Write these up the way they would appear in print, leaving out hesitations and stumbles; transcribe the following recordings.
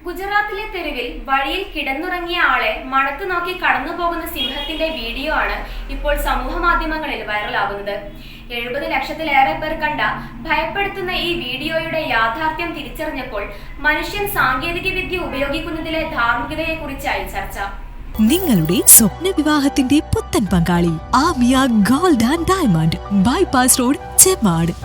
ഗുജറാത്തിലെ തെരുവിൽ വഴിയിൽ കിടന്നുറങ്ങിയ ആളെ മണത്തു നോക്കി കടന്നുപോകുന്ന സിംഹത്തിന്റെ വീഡിയോ ആണ് ഇപ്പോൾ സമൂഹ മാധ്യമങ്ങളിൽ വൈറലാകുന്നത്. 70 ലക്ഷത്തിലേറെ പേർ കണ്ട ഭയപ്പെടുത്തുന്ന ഈ വീഡിയോയുടെ യാഥാർത്ഥ്യം തിരിച്ചറിഞ്ഞപ്പോൾ മനുഷ്യൻ സാങ്കേതിക വിദ്യ ഉപയോഗിക്കുന്നതിലെ ധാർമ്മികതയെക്കുറിച്ചായി ചർച്ച. നിങ്ങളുടെ സ്വപ്ന വിവാഹത്തിന്റെ പുത്തൻ പങ്കാളി Amiya gold and diamond, bypass road, Chemmad.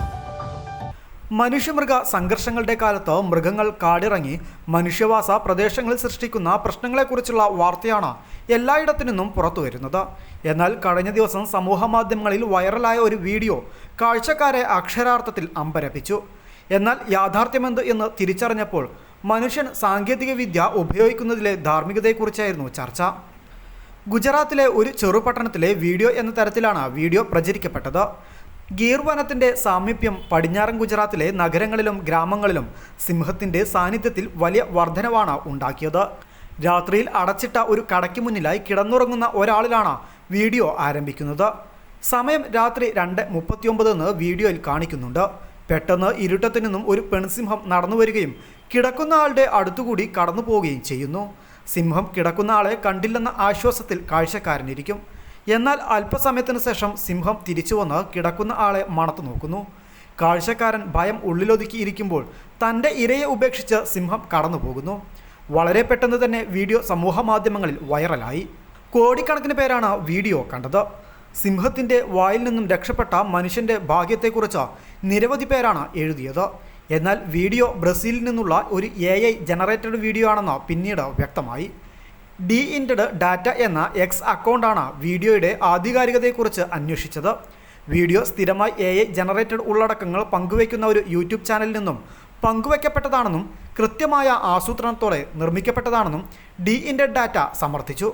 മനുഷ്യമൃഗ സംഘർഷങ്ങളുടെ കാലത്ത് മൃഗങ്ങൾ കാടിറങ്ങി മനുഷ്യവാസ പ്രദേശങ്ങളിൽ സൃഷ്ടിക്കുന്ന പ്രശ്നങ്ങളെക്കുറിച്ചുള്ള വാർത്തയാണ് എല്ലായിടത്തു നിന്നും പുറത്തു വരുന്നത്. എന്നാൽ കഴിഞ്ഞ ദിവസം സമൂഹ മാധ്യമങ്ങളിൽ വൈറലായ ഒരു വീഡിയോ കാഴ്ചക്കാരെ അക്ഷരാർത്ഥത്തിൽ അമ്പരപ്പിച്ചു. എന്നാൽ യാഥാർത്ഥ്യമെന്ത് എന്ന് തിരിച്ചറിഞ്ഞപ്പോൾ മനുഷ്യൻ സാങ്കേതിക വിദ്യ ഉപയോഗിക്കുന്നതിലെ ധാർമ്മികതയെക്കുറിച്ചായിരുന്നു ചർച്ച. ഗുജറാത്തിലെ ഒരു ചെറുപട്ടണത്തിലെ വീഡിയോ എന്ന തരത്തിലാണ് വീഡിയോ പ്രചരിക്കപ്പെട്ടത്. ഗീർ വനത്തിൻ്റെ സാമീപ്യം പടിഞ്ഞാറൻ ഗുജറാത്തിലെ നഗരങ്ങളിലും ഗ്രാമങ്ങളിലും സിംഹത്തിൻ്റെ സാന്നിധ്യത്തിൽ വലിയ വർധനവാണ് ഉണ്ടാക്കിയത്. രാത്രിയിൽ അടച്ചിട്ട ഒരു കടയ്ക്ക് മുന്നിലായി കിടന്നുറങ്ങുന്ന ഒരാളിലാണ് വീഡിയോ ആരംഭിക്കുന്നത്. സമയം രാത്രി 2:39 എന്ന് വീഡിയോയിൽ കാണിക്കുന്നുണ്ട്. പെട്ടെന്ന് ഇരുട്ടത്തു നിന്നും ഒരു പെൺസിംഹം നടന്നു വരികയും കിടക്കുന്ന ആളുടെ അടുത്തുകൂടി കടന്നു പോവുകയും ചെയ്യുന്നു. സിംഹം കിടക്കുന്ന ആളെ കണ്ടില്ലെന്ന ആശ്വാസത്തിൽ കാഴ്ചക്കാരനിരിക്കും. എന്നാൽ അല്പസമയത്തിന് ശേഷം സിംഹം തിരിച്ചു വന്ന് കിടക്കുന്ന ആളെ മണത്തു നോക്കുന്നു. കാഴ്ചക്കാരൻ ഭയം ഉള്ളിലൊതുക്കിയിരിക്കുമ്പോൾ തൻ്റെ ഇരയെ ഉപേക്ഷിച്ച് സിംഹം കടന്നു പോകുന്നു. വളരെ പെട്ടെന്ന് തന്നെ വീഡിയോ സമൂഹ മാധ്യമങ്ങളിൽ വൈറലായി. കോടിക്കണക്കിന് പേരാണ് വീഡിയോ കണ്ടത്. സിംഹത്തിൻ്റെ വായിൽ നിന്നും രക്ഷപ്പെട്ട മനുഷ്യൻ്റെ ഭാഗ്യത്തെക്കുറിച്ച് നിരവധി പേരാണ് എഴുതിയത്. എന്നാൽ വീഡിയോ ബ്രസീലിൽ നിന്നുള്ള ഒരു AI ജനറേറ്റഡ് വീഡിയോ ആണെന്ന് പിന്നീട് വ്യക്തമായി. ഡി-ഇൻറ്റഡ് ഡാറ്റ എന്ന X അക്കൗണ്ടാണ് വീഡിയോയുടെ ആധികാരികതയെക്കുറിച്ച് അന്വേഷിച്ചത്. വീഡിയോ സ്ഥിരമായി AI ജനറേറ്റഡ് ഉള്ളടക്കങ്ങൾ പങ്കുവയ്ക്കുന്ന ഒരു യൂട്യൂബ് ചാനലിൽ നിന്നും പങ്കുവയ്ക്കപ്പെട്ടതാണെന്നും കൃത്യമായ ആസൂത്രണത്തോടെ നിർമ്മിക്കപ്പെട്ടതാണെന്നും ഡി-ഇൻറ്റഡ് ഡാറ്റ സമർത്ഥിച്ചു.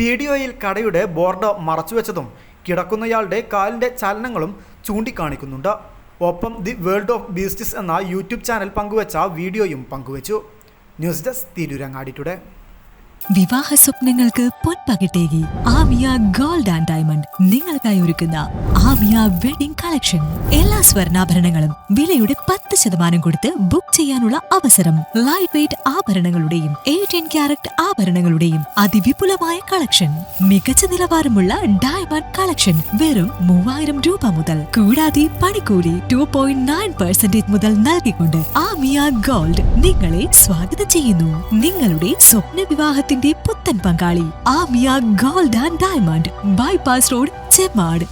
വീഡിയോയിൽ കടയുടെ ബോർഡ് മറച്ചുവെച്ചതും കിടക്കുന്നയാളുടെ കാലിൻ്റെ ചലനങ്ങളും ചൂണ്ടിക്കാണിക്കുന്നുണ്ട്. ഒപ്പം ദി വേൾഡ് ഓഫ് ബീസ്റ്റ്സ് എന്ന യൂട്യൂബ് ചാനൽ പങ്കുവച്ച വീഡിയോയും പങ്കുവച്ചു. News desk Tirurangadi today. വിവാഹ സ്വപ്നങ്ങൾക്ക് പൊൻപകിട്ടേകി ആമിയ ഗോൾഡ് ആൻഡ് ഡയമണ്ട് നിങ്ങൾക്കായി ഒരുക്കുന്ന ആമിയ വെഡിംഗ് കളക്ഷൻ. എല്ലാ സ്വർണ്ണാഭരണങ്ങളും വിലയുടെ 10% കൊടുത്ത് ബുക്ക് ചെയ്യാനുള്ള അവസരം. ലൈറ്റ് വെയ്റ്റ് ആഭരണങ്ങളുടെയും 18 ക്യാരറ്റ് ആഭരണങ്ങളുടെയും അതിവിപുലമായ കളക്ഷൻ. മികച്ച നിലവാരമുള്ള ഡയമണ്ട് കളക്ഷൻ വെറും 3000 രൂപ മുതൽ. കൂടാതെ പണിക്കൂലി 2.9% മുതൽ നൽകിക്കൊണ്ട് ആമിയ ഗോൾഡ് നിങ്ങളെ സ്വാഗതം ചെയ്യുന്നു. നിങ്ങളുടെ സ്വപ്ന വിവാഹത്തിൽ പുത്തൻ പങ്കാളി Amiya gold and diamond, bypass road, Chemmad.